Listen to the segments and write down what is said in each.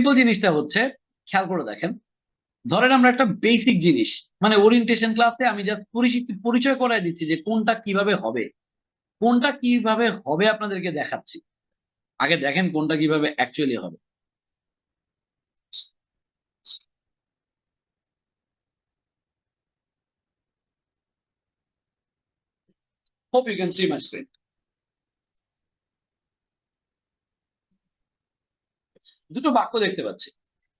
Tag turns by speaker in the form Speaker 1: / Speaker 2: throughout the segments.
Speaker 1: Simple জিনিসটা হচ্ছে, খেয়াল করে দেখেন, ধরেন আমরা একটা বেসিক জিনিস, মানে ওরিয়েন্টেশন ক্লাসে আমি জাস্ট পরিচয় করাই দিচ্ছি যে কোনটা কিভাবে হবে, কোনটা কিভাবে হবে আপনাদেরকে দেখাচ্ছি। আগে দেখেন কোনটা কিভাবে অ্যাকচুয়ালি হবে। Hope you can see my screen. দুটো বাক্য দেখতে পাচ্ছি।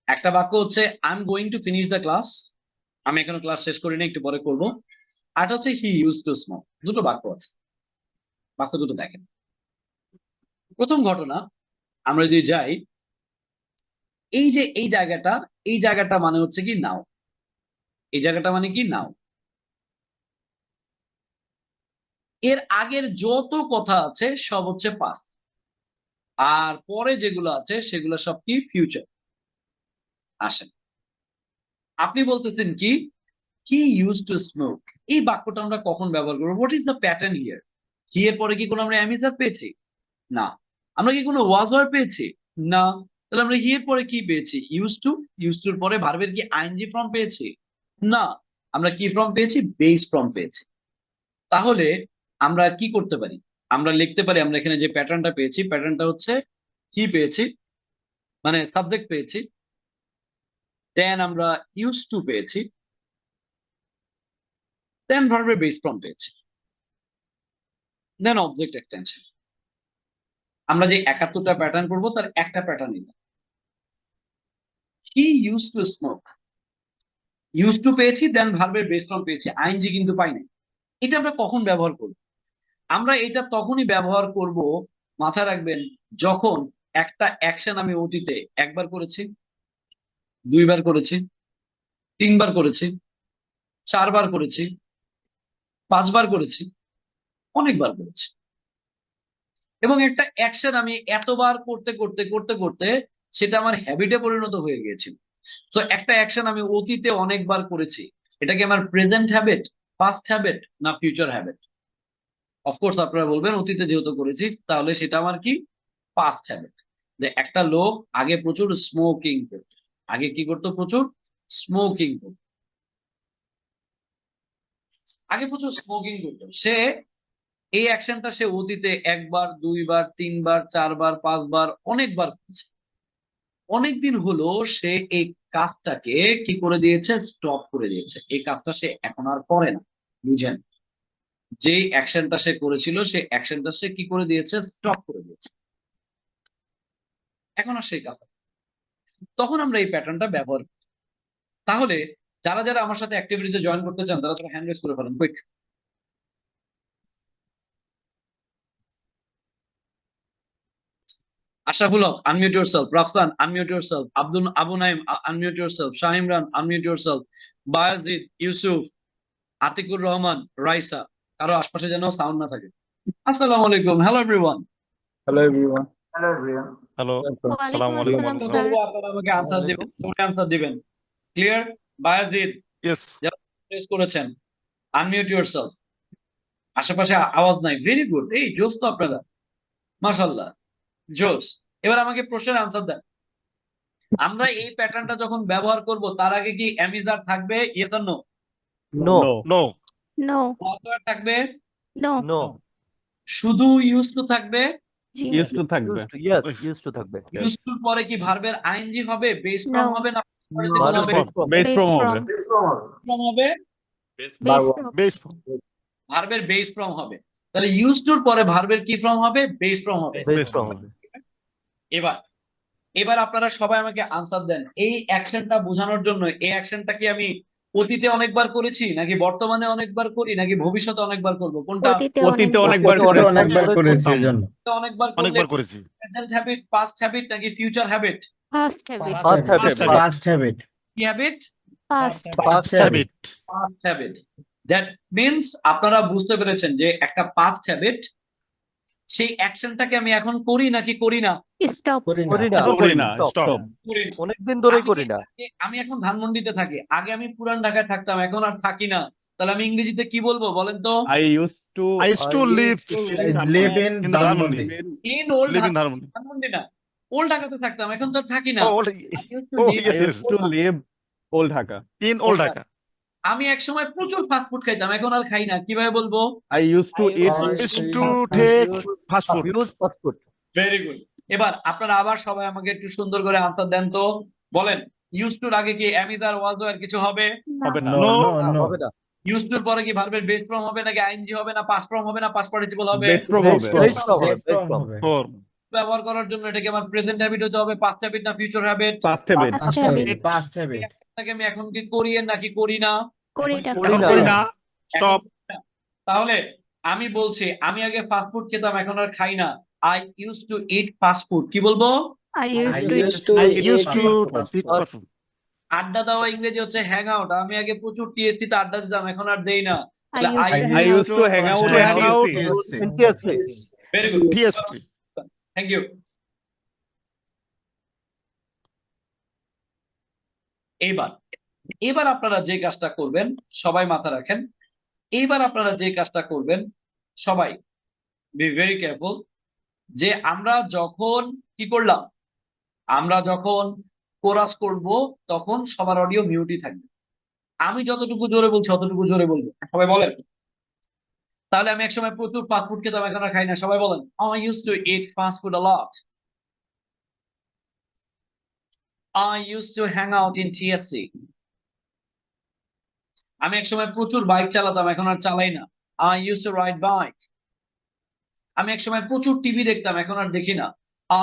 Speaker 1: একটা বাক্য হচ্ছে I am going to finish the class, আমি এখনো ক্লাস শেষ করিনি, একটু পরে করব। আর হচ্ছে হি ইউজ টু স্মোক। দুটো বাক্য আছে, বাক্য দুটো দেখেন। প্রথম ঘটনা, আমরা যদি যাই, এই যে এই জায়গাটা, এই জায়গাটা মানে হচ্ছে কি নাও, এই জায়গাটা মানে কি নাও। এর আগের যত কথা আছে সব হচ্ছে পাস্ট, আর পরে যেগুলো আছে সেগুলো সব কি ফিউচার। আসেন, আপনি বলতেছেন কি হি ইউজ টু স্মোক, এই বাক্যটা আমরা কখন ব্যবহার করবো? What is the pattern here? He এর পরে কি কোনো আমরা অ্যামিজার পেয়েছি? না। আমরা কি কোনো ওয়াজ ওয়ার পেয়েছি? না। তাহলে আমরা হি এর পরে কি পেয়েছি? Use to. ইউজ টুর পরে ভার্বের কি আইএনজি ফর্ম পেয়েছি? না। আমরা কি ফর্ম পেয়েছি? বেস ফর্ম পেয়েছি। তাহলে আমরা কি করতে পারি? আমরা লিখতে পারি, আমরা এখানে যে প্যাটার্নটা পেয়েছি, প্যাটার্নটা হচ্ছে কি পেয়েছি, মানে সাবজেক্ট পেয়েছি, দেন আমরা ইউজ টু পেয়েছি, দেন ভার্বের বেস ফর্ম পেয়েছি, দেন অবজেক্ট এক্সটেনশন। আমরা যে 71টা প্যাটার্ন করবো তার একটা প্যাটার্ন নিলাম। He use to smoke, use to পেয়েছি, দেন ভার্বের বেস ফর্ম পেয়েছি, আইএনজি কিন্তু পাই নাই। এটা আমরা কখন ব্যবহার করব? আমরা এটা তখনই ব্যবহার করব, মাথায় রাখবেন, যখন একটা অ্যাকশন আমি অতীতে একবার করেছি, দুইবার করেছি, তিনবার করেছি, চারবার করেছি, পাঁচবার করেছি, অনেকবার করেছি, এবং একটা অ্যাকশন আমি এতবার করতে করতে করতে করতে সেটা আমার হ্যাবিটে পরিণত হয়ে গিয়েছিল। তো একটা অ্যাকশন আমি অতীতে অনেকবার করেছি, এটা কি আমার প্রেজেন্ট হ্যাবিট, পাস্ট হ্যাবিট, না ফিউচার হ্যাবিট? অফকোর্স আপনারা বলবেন অতীতে যেহেতু করেছি তাহলে সেটা আমার কি পাস্ট হ্যাবিট। যে একটা লোক আগে প্রচুর স্মোকিং করতো, আগে কি করতো? প্রচুর স্মোকিং করতো, আগে প্রচুর স্মোকিং করতো। সে এই অ্যাকশনটা সে অতীতে একবার, দুইবার, তিনবার, চারবার, পাঁচবার, অনেকবার করেছে। অনেকদিন হলো সে এই কাজটাকে কি করে দিয়েছে? স্টপ করে দিয়েছে। এই কাজটা সে এখন আর করে না। বুঝেন, যে অ্যাকশনটা সে করেছিল সেই অ্যাকশনটা সে কি করে দিয়েছে? স্টপ করে দিয়েছে। এখন আর সেই কাজ, তখন আমরা এই প্যাটার্নটা ব্যবহার করি। তাহলে যারা যারা আমার সাথে অ্যাক্টিভিটিতে জয়েন করতে চান তারা হ্যান্ড রেজ করে ফেলেন quick. Ashraful Haq, unmute yourself. Rafsan, unmute yourself. Abu Naim, unmute yourself. Shah Imran, unmute yourself. Bayazid, Yusuf, Atiqur Rahman, Raisa. কারো আশপাশে যেন সাউন্ড না থাকে। আসসালামু আলাইকুম, hello everyone.
Speaker 2: Hello everyone.
Speaker 3: Hello everyone.
Speaker 4: Hello,
Speaker 2: Welcome.
Speaker 4: আসসালামু
Speaker 5: ওয়ালাইকুম
Speaker 4: আলাইকুম।
Speaker 5: আসসালাম স্যার।
Speaker 1: আপনারা আমাকে আনসার দিবেন, তুমি আনসার দিবেন। ক্লিয়ার? বায়াজিদ,
Speaker 4: ইয়েস,
Speaker 1: যারা প্রেস করেছেন, আনমিউট ইউরসেলফ। আশেপাশে আওয়াজ নাই, ভেরি গুড, এই জোস তো আপনারা, মাশাআল্লাহ, জোস। এবার আমাকে প্রশ্নের আনসার দেন। আমরা এই প্যাটার্নটা যখন ব্যবহার করব তার আগে কি অ্যামিজার থাকবে? Yes or no?
Speaker 2: No.
Speaker 4: No,
Speaker 5: no
Speaker 1: was থাকবে?
Speaker 5: No
Speaker 2: No.
Speaker 1: শুধু ইউজ টু থাকবে?
Speaker 5: জি
Speaker 6: ইউজ টু থাকবে।
Speaker 2: Used to. Yes. Used to থাকবে।
Speaker 1: ইউজ টুর পরে কি ভার্বের আইএনজি হবে, বেস ফর্ম
Speaker 5: No.
Speaker 1: হবে, না
Speaker 2: Verb
Speaker 1: হবে?
Speaker 2: base form.
Speaker 6: বেস ফর্ম হবে।
Speaker 3: বেস ফর্ম হবে।
Speaker 1: ফর্ম হবে,
Speaker 5: বেস
Speaker 4: বেস
Speaker 1: ভার্বের বেস ফর্ম হবে। তাহলে ইউজ টুর পরে ভার্বের কি ফর্ম হবে? বেস ফর্ম হবে।
Speaker 2: Base form হবে।
Speaker 1: এবার এবার আপনারা সবাই আমাকে আনসার দেন, এই অ্যাকশনটা বোঝানোর জন্য এই অ্যাকশনটা কি আমি অতীতে অনেকবার করেছি, নাকি বর্তমানে অনেকবার করি, নাকি ভবিষ্যতে অনেকবার করব? কোনটা?
Speaker 5: অতীতে
Speaker 6: অতীতে
Speaker 5: অনেকবার
Speaker 6: অনেকবার
Speaker 2: অতীতে
Speaker 6: করেছি
Speaker 2: অনেকবার
Speaker 6: এজন্য।
Speaker 1: অনেকবার
Speaker 4: অনেকবার
Speaker 1: করলে
Speaker 4: করেছি।
Speaker 1: প্রেজেন্ট হ্যাবিট, পাস্ট হ্যাবিট, নাকি future habit?
Speaker 5: First habit
Speaker 2: Past habit.
Speaker 4: Past habit.
Speaker 6: Past habit.
Speaker 1: কি habit?
Speaker 5: First
Speaker 2: Past habit.
Speaker 4: Habit,
Speaker 1: past habit. That means আপনারা বুঝতে পেরেছেন যে একটা পাস্ট হ্যাবিট, সেই অ্যাকশনটাকে আমি এখন করি নাকি করি না?
Speaker 5: স্টপ
Speaker 2: করি না।
Speaker 4: এখন
Speaker 6: করি না,
Speaker 4: Stop.
Speaker 6: স্টপ।
Speaker 1: করি না।
Speaker 2: অনেকদিন ধরেই
Speaker 1: আমি
Speaker 2: করি না।
Speaker 1: আমি এখন ধানমন্ডিতে থাকি, আগে আমি পুরান ঢাকায় থাকতাম, এখন আর থাকি না। তাহলে আমি ইংরেজিতে কি বলবো বলেন তো?
Speaker 6: I use to
Speaker 4: I used to live
Speaker 6: live in
Speaker 4: in Dhanmondi.
Speaker 1: In old
Speaker 4: Live in Dhanmondi.
Speaker 1: Dhanmondi না, ওল্ড ঢাকাতে থাকতাম, এখন তো আর থাকি না।
Speaker 3: Oh, old,
Speaker 1: I used to
Speaker 3: oh
Speaker 1: live
Speaker 3: yes,
Speaker 4: I
Speaker 3: yes.
Speaker 4: used to live Old Dhaka.
Speaker 3: In Old Dhaka.
Speaker 1: আমি একসময় প্রচুর ফাস্ট ফুড খাইতাম, এখন আর খাই না, কিভাবে বলবো?
Speaker 4: I used to eat
Speaker 3: Used to take fast food.
Speaker 2: Use fast food.
Speaker 1: Very good. এবার আপনারা আবার সবাই আমাকে একটু সুন্দর করে আনসার দেন তো, বলেন ইউজ টুর আগে কি অ্যামিজ আর ওয়াজ আর কিছু হবে?
Speaker 4: হবে না।
Speaker 3: No.
Speaker 2: হবে না।
Speaker 1: ইউজ টুর পরে কি ভার্বের বেস ফর্ম হবে, নাকি আইএনজি হবে, না পাস্ট ফর্ম হবে, না পাস্ট পার্টিসিপল হবে?
Speaker 4: Best from
Speaker 2: Best
Speaker 4: হবে।
Speaker 2: from হবে, best from।
Speaker 3: Form.
Speaker 1: ব্যবহার করার জন্য এটাকে আমার প্রেজেন্ট হ্যাবিট হতে হবে, পাস্ট হ্যাবিট না future habit?
Speaker 4: Past habit।
Speaker 5: Past habit।
Speaker 1: আপনাকে আমি এখন কি করি নাকি করি না?
Speaker 5: করি না।
Speaker 2: করি
Speaker 3: এখন
Speaker 2: না।
Speaker 3: করি না। Stop.
Speaker 1: তাহলে আমি বলছি আমি আগে ফাস্ট ফুড খেতাম, এখন আর খাই না। I use to it fast food. কি বলবো?
Speaker 5: I used to
Speaker 3: I used to eat fast food.
Speaker 1: আড্ডা দেওয়া ইংরেজি হচ্ছে হ্যাং আউট। আমি আগে প্রচুর টিএসসি তে আড্ডা দিতাম, এখন আর দেই না।
Speaker 4: I used to hang out
Speaker 3: to hang out
Speaker 4: in
Speaker 2: Yes,
Speaker 1: very good,
Speaker 3: TST.
Speaker 1: Thank you. এবার এবার আপনারা যে কাজটা করবেন, সবাই মাথা রাখেন, এইবার আপনারা যে কাজটা করবেন, সবাই বি ভেরি কেয়ারফুল, যে আমরা যখন কি করলাম, আমরা যখন কোরাস করব তখন সবার অডিও মিউটই থাকবে। আমি যতটুকু জোরে বলছি অতটুকু জোরে বলবো, সবাই বলেন। তাহলে আমি একসময় প্রচুর ফাস্ট ফুড খেতাম, এখন আর খাই না, সবাই বলেন I used to eat fast food a lot. I used to hang out in TSC. আমি একসময় প্রচুর বাইক চালাতাম, এখন আর চালাই না। I used to ride bike. আমি একসময় প্রচুর টিভি দেখতাম, এখন আর দেখি না।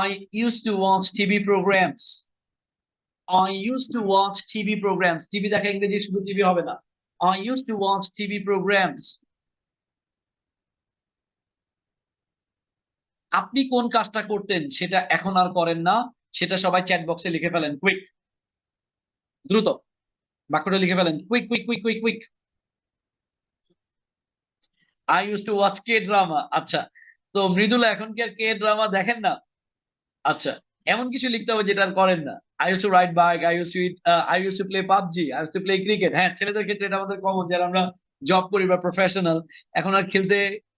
Speaker 1: I used to watch TV programs. I used to watch TV programs. TV দেখা ইংরেজি শুধু টিভি হবে না। I used to watch TV programs. আপনি কোন কাজটা করতেন সেটা এখন আর করেন না, সেটা সবাই চ্যাট বক্সে লিখে ফেলেন, কুইক, দ্রুত বাক্যটা লিখে ফেলেন, quick quick quick quick quick. I used to watch K-drama. আচ্ছা, তো মৃদুলা এখন কি আর K-drama দেখেন না? আচ্ছা, এমন কিছু লিখতে হবে যেটা আর করেন না। I used to ride bike, I used to eat, I used to play PUBG, I used to play cricket. হ্যাঁ, ছেলেদের ক্ষেত্রে এটা আমাদের কমন, যারা আমরা জব করি বা প্রফেশনাল, এখন আর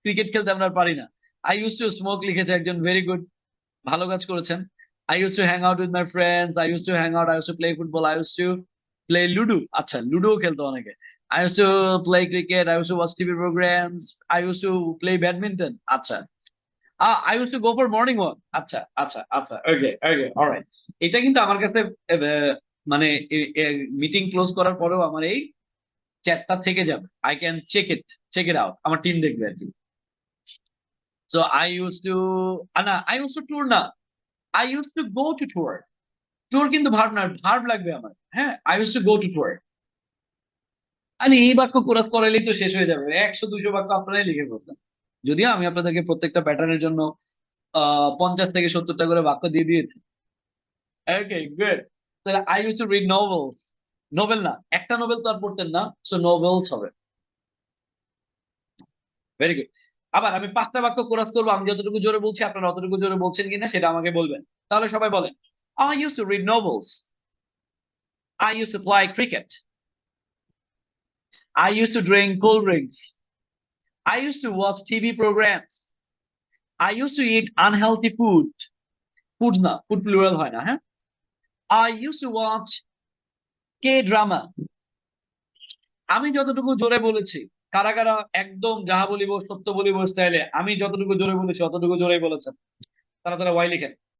Speaker 1: ক্রিকেট খেলতে আমরা আর পারি না। I used to smoke লিখেছে একজন, ভেরি গুড, ভালো কাজ করেছেন। I used to hang out with my friends, I used to hang out, I used to play football, I used to play ludo. আচ্ছা, লুডো খেলতো অনেকে। I used to play cricket, I used to watch TV programs, I used to play badminton. আচ্ছা, I used to go for morning walk. আচ্ছা আচ্ছা আচ্ছা, ওকে ওকে, alright. এটা কিন্তু আমার কাছে মানে মিটিং ক্লোজ করার পরেও আমার এই চ্যাটটা থেকে যাবে। I can check it out, আমার টিম দেখবে আর কি। So I used to না, I used to tour না, I used to go to tour. Tour কিন্তু ভার্ব না, ভার্ব লাগবে আমার। হ্যাঁ, I used to go to tour. আর এই বাক্য কোরাস করাইলেই তো শেষ হয়ে যাবে, 100-200 বাক্য আপনারাই লিখে বসছেন। যদিও আমি আপনাদেরকে প্রত্যেকটা প্যাটার্নের জন্য 50 থেকে 70টা করে বাক্য দিয়ে দিয়েছি। ওকে, গুড। তাহলে I used to read novels. Nobel না, একটা নোবেল তো আর পড়তেন না, সো নোবেলস হবে। Very good. আবার আমি 5টা বাক্য কোরাস করবো, আমি যতটুকু জোরে বলছি আপনারা অতটুকু জোরে বলছেন কিনা সেটা আমাকে বলবেন। তাহলে সবাই বলেন I used to read novels. I used to play cricket. I used to drink cold drinks. I used to watch TV programs. I used to eat unhealthy food. Food না, food plural হয় না, হ্যাঁ? I used to watch K-drama. আমি যতটুকু জোরে বলেছি, কারা কারা একদম যাহা বলিব সত্য বলিব স্টাইলে আমি যতটুকু জোরে বলেছি অতটুকু জোরেই বলেছেন? তারা ওয়াই লিখেন।